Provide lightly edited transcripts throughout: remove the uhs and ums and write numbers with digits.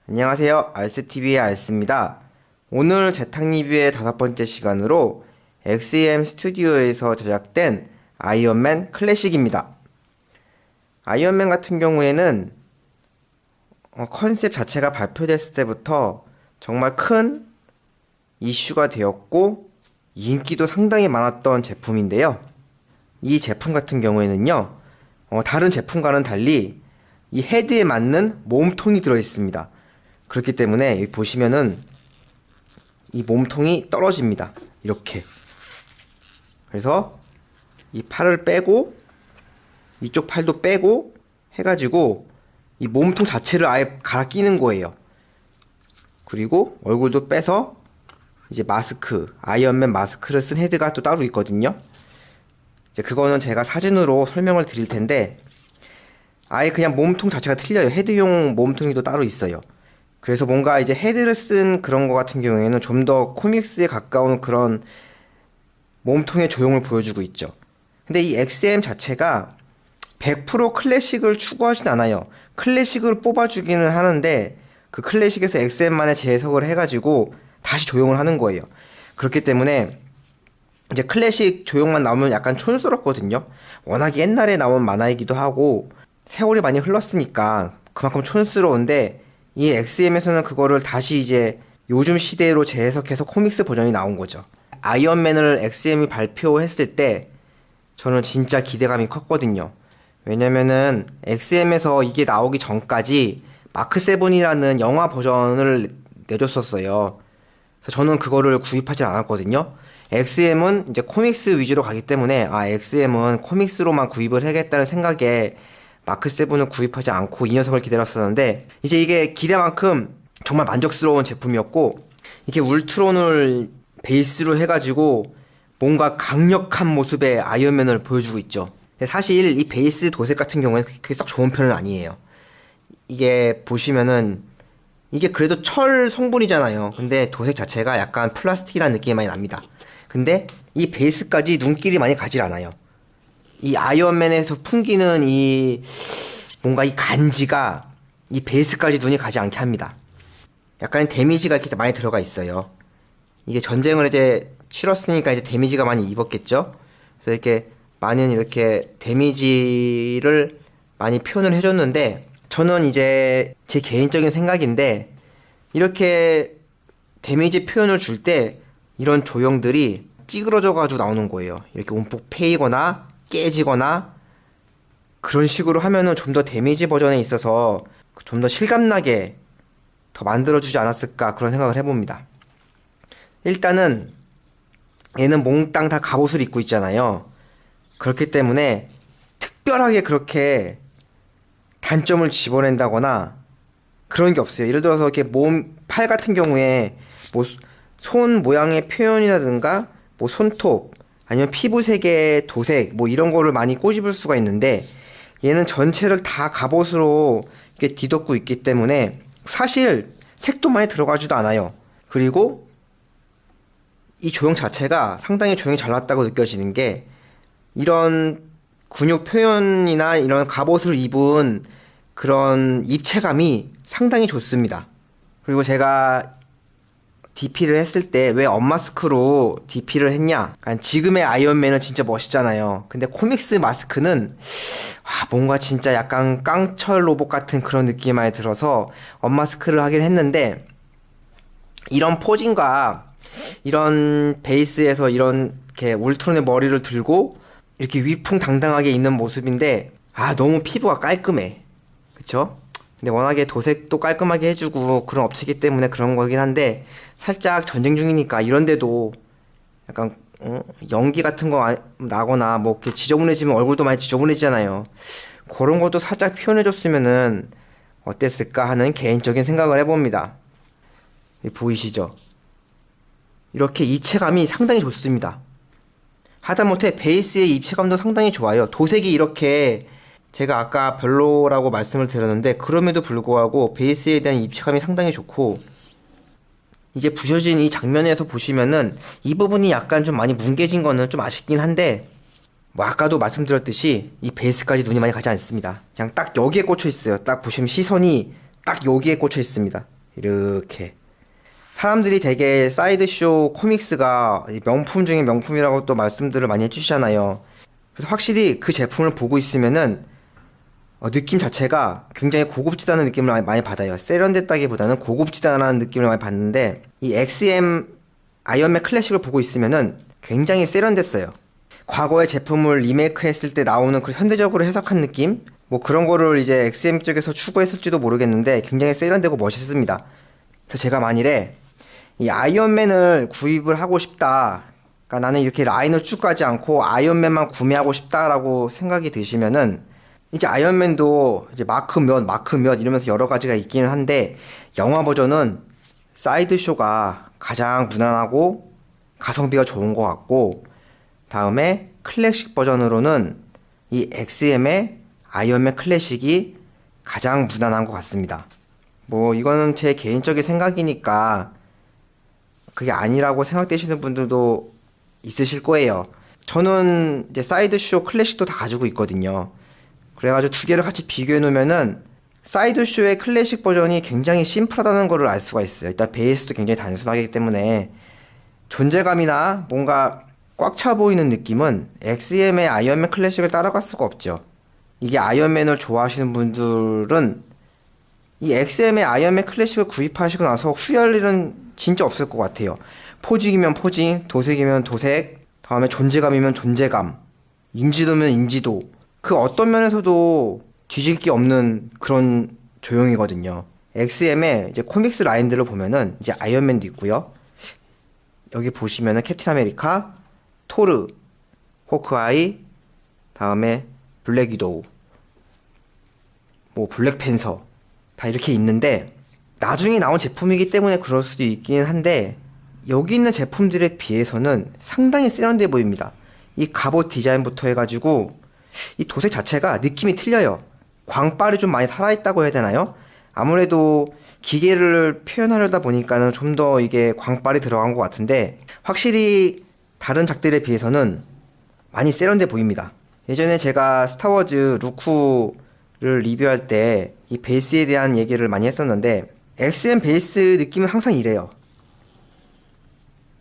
안녕하세요. 알스TV의 알스입니다. 오늘 재탕 리뷰의 5번째 시간으로 XEM 스튜디오에서 제작된 아이언맨 클래식입니다. 아이언맨 같은 경우에는 컨셉 자체가 발표됐을 때부터 정말 큰 이슈가 되었고 인기도 상당히 많았던 제품인데요. 이 제품 같은 경우에는요, 다른 제품과는 달리 이 헤드에 맞는 몸통이 들어있습니다. 그렇기 때문에 여기 보시면은 이 몸통이 떨어집니다. 이렇게. 그래서 이 팔을 빼고 이쪽 팔도 빼고 해가지고 이 몸통 자체를 아예 갈아 끼는 거예요. 그리고 얼굴도 빼서 이제 마스크, 아이언맨 마스크를 쓴 헤드가 또 따로 있거든요. 이제 그거는 제가 사진으로 설명을 드릴 텐데 아예 그냥 몸통 자체가 틀려요. 헤드용 몸통이 또 따로 있어요. 그래서 뭔가 이제 헤드를 쓴 그런 거 같은 경우에는 좀 더 코믹스에 가까운 그런 몸통의 조형을 보여주고 있죠. 근데 이 XM 자체가 100% 클래식을 추구하진 않아요. 클래식을 뽑아주기는 하는데 그 클래식에서 XM만의 재해석을 해가지고 다시 조형을 하는 거예요. 그렇기 때문에 이제 클래식 조형만 나오면 약간 촌스럽거든요. 워낙 옛날에 나온 만화이기도 하고 세월이 많이 흘렀으니까 그만큼 촌스러운데 이 XM에서는 그거를 다시 이제 요즘 시대로 재해석해서 코믹스 버전이 나온 거죠. 아이언맨을 XM이 발표했을 때 저는 진짜 기대감이 컸거든요. 왜냐면은 XM에서 이게 나오기 전까지 마크 7이라는 영화 버전을 내줬었어요. 그래서 저는 그거를 구입하지 않았거든요. XM은 이제 코믹스 위주로 가기 때문에 XM은 코믹스로만 구입을 해야겠다는 생각에 마크 7을 구입하지 않고 이 녀석을 기다렸었는데 이제 이게 기대만큼 정말 만족스러운 제품이었고 이게 울트론을 베이스로 해가지고 뭔가 강력한 모습의 아이언맨을 보여주고 있죠. 근데 사실 이 베이스 도색 같은 경우에는 그렇게 썩 좋은 편은 아니에요. 이게 보시면은 이게 그래도 철 성분이잖아요. 근데 도색 자체가 약간 플라스틱이라는 느낌이 많이 납니다. 근데 이 베이스까지 눈길이 많이 가질 않아요. 이 아이언맨에서 풍기는 이 뭔가 이 간지가 이 베이스까지 눈이 가지 않게 합니다. 약간 데미지가 이렇게 많이 들어가 있어요. 이게 전쟁을 이제 치렀으니까 이제 데미지가 많이 입었겠죠. 그래서 이렇게 많은 이렇게 데미지를 많이 표현을 해줬는데 저는 이제 제 개인적인 생각인데 이렇게 데미지 표현을 줄 때 이런 조형들이 찌그러져 가지고 나오는 거예요. 이렇게 움푹 패이거나 깨지거나 그런 식으로 하면은 좀 더 데미지 버전에 있어서 좀 더 실감나게 더 만들어주지 않았을까 그런 생각을 해봅니다. 일단은 얘는 몽땅 다 갑옷을 입고 있잖아요. 그렇기 때문에 특별하게 그렇게 단점을 집어낸다거나 그런 게 없어요. 예를 들어서 이렇게 팔 같은 경우에 뭐 손 모양의 표현이라든가 뭐 손톱 아니면 피부색의 도색 뭐 이런 거를 많이 꼬집을 수가 있는데 얘는 전체를 다 갑옷으로 이렇게 뒤덮고 있기 때문에 사실 색도 많이 들어가지도 않아요. 그리고 이 조형 자체가 상당히 조형이 잘 났다고 느껴지는 게 이런 근육 표현이나 이런 갑옷을 입은 그런 입체감이 상당히 좋습니다. 그리고 제가 DP를 했을 때 왜 언마스크로 DP를 했냐? 지금의 아이언맨은 진짜 멋있잖아요. 근데 코믹스 마스크는 뭔가 진짜 약간 깡철 로봇 같은 그런 느낌이 많이 들어서 언마스크를 하긴 했는데 이런 포징과 이런 베이스에서 이런 이렇게 울트론의 머리를 들고 이렇게 위풍당당하게 있는 모습인데 너무 피부가 깔끔해. 그쵸? 근데 워낙에 도색도 깔끔하게 해주고 그런 업체이기 때문에 그런 거긴 한데 살짝 전쟁 중이니까 이런데도 약간 연기 같은 거 나거나 뭐 이렇게 지저분해지면 얼굴도 많이 지저분해지잖아요. 그런 것도 살짝 표현해줬으면은 어땠을까 하는 개인적인 생각을 해봅니다. 보이시죠? 이렇게 입체감이 상당히 좋습니다. 하다못해 베이스의 입체감도 상당히 좋아요. 도색이 이렇게 제가 아까 별로라고 말씀을 드렸는데 그럼에도 불구하고 베이스에 대한 입체감이 상당히 좋고 이제 부셔진 이 장면에서 보시면은 이 부분이 약간 좀 많이 뭉개진 거는 좀 아쉽긴 한데 뭐 아까도 말씀드렸듯이 이 베이스까지 눈이 많이 가지 않습니다. 그냥 딱 여기에 꽂혀 있어요. 딱 보시면 시선이 딱 여기에 꽂혀 있습니다. 이렇게. 사람들이 되게 사이드쇼 코믹스가 명품 중에 명품이라고 또 말씀들을 많이 해주시잖아요. 그래서 확실히 그 제품을 보고 있으면은 느낌 자체가 굉장히 고급지다는 느낌을 많이 받아요. 세련됐다기보다는 고급지다라는 느낌을 많이 받는데, 이 XM 아이언맨 클래식을 보고 있으면은 굉장히 세련됐어요. 과거의 제품을 리메이크 했을 때 나오는 그 현대적으로 해석한 느낌? 뭐 그런 거를 이제 XM 쪽에서 추구했을지도 모르겠는데 굉장히 세련되고 멋있습니다. 그래서 제가 만일에 이 아이언맨을 구입을 하고 싶다, 그러니까 나는 이렇게 라인을 쭉 가지 않고 아이언맨만 구매하고 싶다라고 생각이 드시면은, 이제 아이언맨도 이제 마크 몇 이러면서 여러 가지가 있기는 한데, 영화 버전은 사이드쇼가 가장 무난하고 가성비가 좋은 것 같고, 다음에 클래식 버전으로는 이 XM의 아이언맨 클래식이 가장 무난한 것 같습니다. 뭐 이거는 제 개인적인 생각이니까 그게 아니라고 생각되시는 분들도 있으실 거예요. 저는 이제 사이드쇼 클래식도 다 가지고 있거든요. 그래가지고 두 개를 같이 비교해 놓으면은 사이드쇼의 클래식 버전이 굉장히 심플하다는 것을 알 수가 있어요. 일단 베이스도 굉장히 단순하기 때문에 존재감이나 뭔가 꽉 차 보이는 느낌은 XM의 아이언맨 클래식을 따라갈 수가 없죠. 이게 아이언맨을 좋아하시는 분들은 이 XM의 아이언맨 클래식을 구입하시고 나서 후회할 일은 진짜 없을 것 같아요. 포징이면 포징, 도색이면 도색, 다음에 존재감이면 존재감, 인지도면 인지도. 그 어떤 면에서도 뒤질 게 없는 그런 조형이거든요. XM의 이제 코믹스 라인들을 보면은 이제 아이언맨도 있고요. 여기 보시면은 캡틴 아메리카, 토르, 호크아이, 다음에 블랙 위도우, 뭐 블랙팬서 다 이렇게 있는데, 나중에 나온 제품이기 때문에 그럴 수도 있긴 한데 여기 있는 제품들에 비해서는 상당히 세련돼 보입니다. 이 갑옷 디자인부터 해가지고 이 도색 자체가 느낌이 틀려요. 광빨이 좀 많이 살아있다고 해야 되나요? 아무래도 기계를 표현하려다 보니까는 좀 더 이게 광빨이 들어간 것 같은데, 확실히 다른 작들에 비해서는 많이 세련돼 보입니다. 예전에 제가 스타워즈 루크를 리뷰할 때 이 베이스에 대한 얘기를 많이 했었는데, XM 베이스 느낌은 항상 이래요.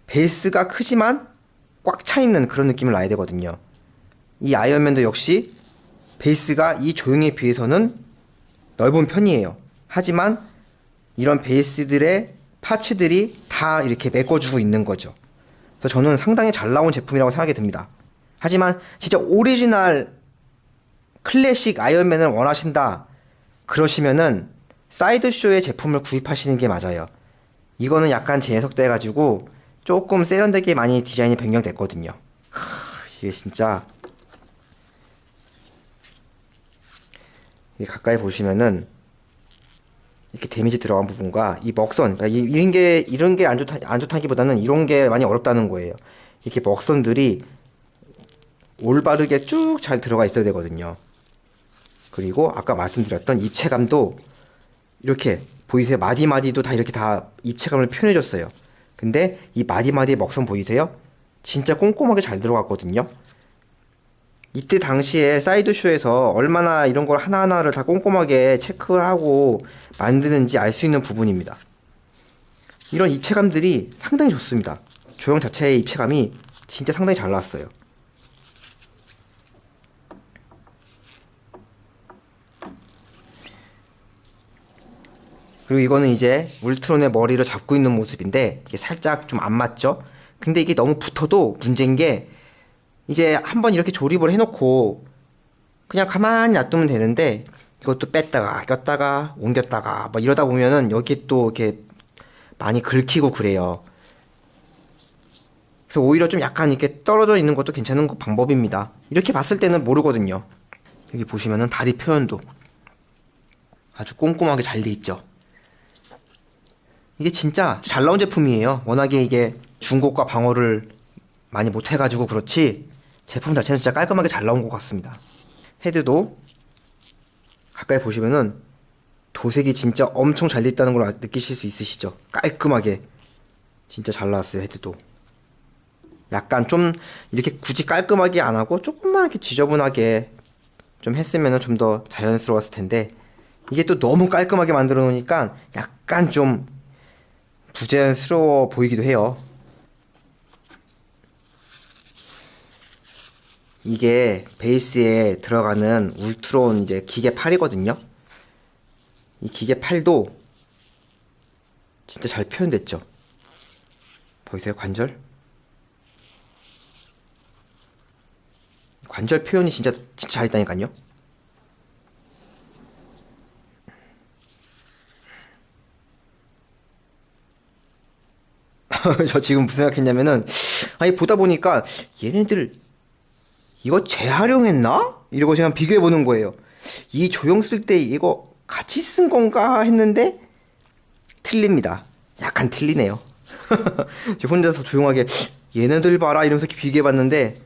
베이스가 크지만 꽉 차있는 그런 느낌을 놔야 되거든요. 이 아이언맨도 역시 베이스가 이 조형에 비해서는 넓은 편이에요. 하지만 이런 베이스들의 파츠들이 다 이렇게 메꿔주고 있는 거죠. 그래서 저는 상당히 잘 나온 제품이라고 생각이 듭니다. 하지만 진짜 오리지널 클래식 아이언맨을 원하신다 그러시면은 사이드쇼의 제품을 구입하시는 게 맞아요. 이거는 약간 재해석돼가지고 조금 세련되게 많이 디자인이 변경됐거든요. 이게 진짜, 이게 가까이 보시면은 이렇게 데미지 들어간 부분과 이 먹선, 이런 게 안 좋다기보다는 이런 게 많이 어렵다는 거예요. 이렇게 먹선들이 올바르게 쭉 잘 들어가 있어야 되거든요. 그리고 아까 말씀드렸던 입체감도 이렇게 보이세요? 마디마디도 다 이렇게 다 입체감을 표현해줬어요. 근데 이 마디마디의 먹선 보이세요? 진짜 꼼꼼하게 잘 들어갔거든요. 이때 당시에 사이드쇼에서 얼마나 이런 걸 하나하나를 다 꼼꼼하게 체크하고 만드는지 알 수 있는 부분입니다. 이런 입체감들이 상당히 좋습니다. 조형 자체의 입체감이 진짜 상당히 잘 나왔어요. 그리고 이거는 이제 울트론의 머리를 잡고 있는 모습인데 이게 살짝 좀 안 맞죠? 근데 이게 너무 붙어도 문제인 게, 이제 한번 이렇게 조립을 해놓고 그냥 가만히 놔두면 되는데 이것도 뺐다가 꼈다가 옮겼다가 뭐 이러다 보면은 여기 또 이렇게 많이 긁히고 그래요. 그래서 오히려 좀 약간 이렇게 떨어져 있는 것도 괜찮은 방법입니다. 이렇게 봤을 때는 모르거든요. 여기 보시면은 다리 표현도 아주 꼼꼼하게 잘 돼 있죠. 이게 진짜 잘 나온 제품이에요. 워낙에 이게 중고가 방어를 많이 못해가지고 그렇지 제품 자체는 진짜 깔끔하게 잘 나온 것 같습니다. 헤드도 가까이 보시면은 도색이 진짜 엄청 잘 돼 있다는 걸 느끼실 수 있으시죠? 깔끔하게 진짜 잘 나왔어요. 헤드도 약간 좀 이렇게 굳이 깔끔하게 안 하고 조금만 이렇게 지저분하게 좀 했으면은 좀 더 자연스러웠을 텐데, 이게 또 너무 깔끔하게 만들어 놓으니까 약간 좀 부자연스러워 보이기도 해요. 이게 베이스에 들어가는 울트론 이제 기계 팔이거든요. 이 기계 팔도 진짜 잘 표현됐죠. 보이세요? 관절? 관절 표현이 진짜 잘했다니까요. 저 지금 무슨 생각했냐면은, 아니 보다 보니까 얘네들 이거 재활용했나? 이러고 그냥 비교해 보는 거예요. 이 조형 쓸 때 이거 같이 쓴 건가 했는데 틀립니다. 약간 틀리네요. 저 혼자서 조용하게 얘네들 봐라 이러면서 이렇게 비교해 봤는데,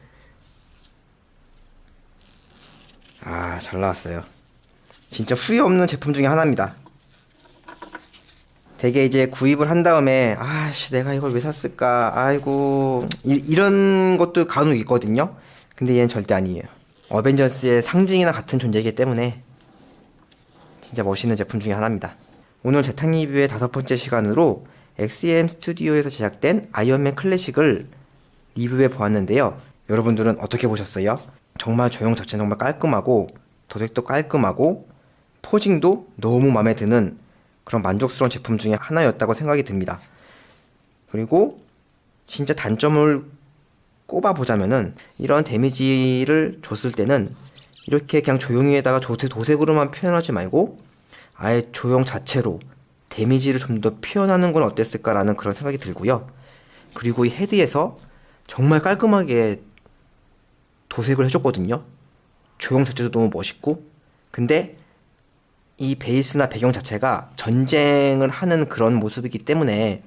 아, 잘 나왔어요. 진짜 후회 없는 제품 중에 하나입니다. 되게 이제 구입을 한 다음에 아씨 내가 이걸 왜 샀을까, 아이고 이런 것도 간혹 있거든요. 근데 얘는 절대 아니에요. 어벤져스의 상징이나 같은 존재이기 때문에 진짜 멋있는 제품 중에 하나입니다. 오늘 재탕 리뷰의 5번째 시간으로 XM 스튜디오에서 제작된 아이언맨 클래식을 리뷰해 보았는데요. 여러분들은 어떻게 보셨어요? 정말 조형 자체는 정말 깔끔하고 도색도 깔끔하고 포징도 너무 마음에 드는 그런 만족스러운 제품 중에 하나였다고 생각이 듭니다. 그리고 진짜 단점을 꼽아보자면은 이런 데미지를 줬을 때는 이렇게 그냥 조형에다가 도색으로만 표현하지 말고 아예 조형 자체로 데미지를 좀 더 표현하는 건 어땠을까라는 그런 생각이 들고요. 그리고 이 헤드에서 정말 깔끔하게 도색을 해줬거든요. 조형 자체도 너무 멋있고, 근데 이 베이스나 배경 자체가 전쟁을 하는 그런 모습이기 때문에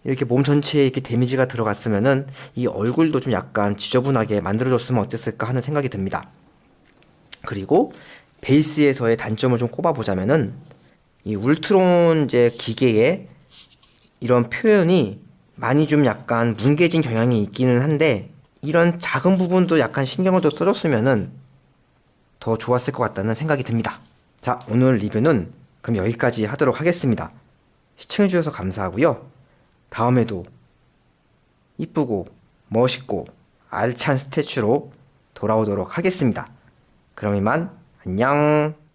이렇게 몸 전체에 이렇게 데미지가 들어갔으면은 이 얼굴도 좀 약간 지저분하게 만들어줬으면 어땠을까 하는 생각이 듭니다. 그리고 베이스에서의 단점을 좀 꼽아보자면은 이 울트론 이제 기계의 이런 표현이 많이 좀 약간 뭉개진 경향이 있기는 한데, 이런 작은 부분도 약간 신경을 더 써줬으면은 더 좋았을 것 같다는 생각이 듭니다. 자, 오늘 리뷰는 그럼 여기까지 하도록 하겠습니다. 시청해주셔서 감사하고요. 다음에도 이쁘고 멋있고 알찬 스태츄로 돌아오도록 하겠습니다. 그럼 이만 안녕.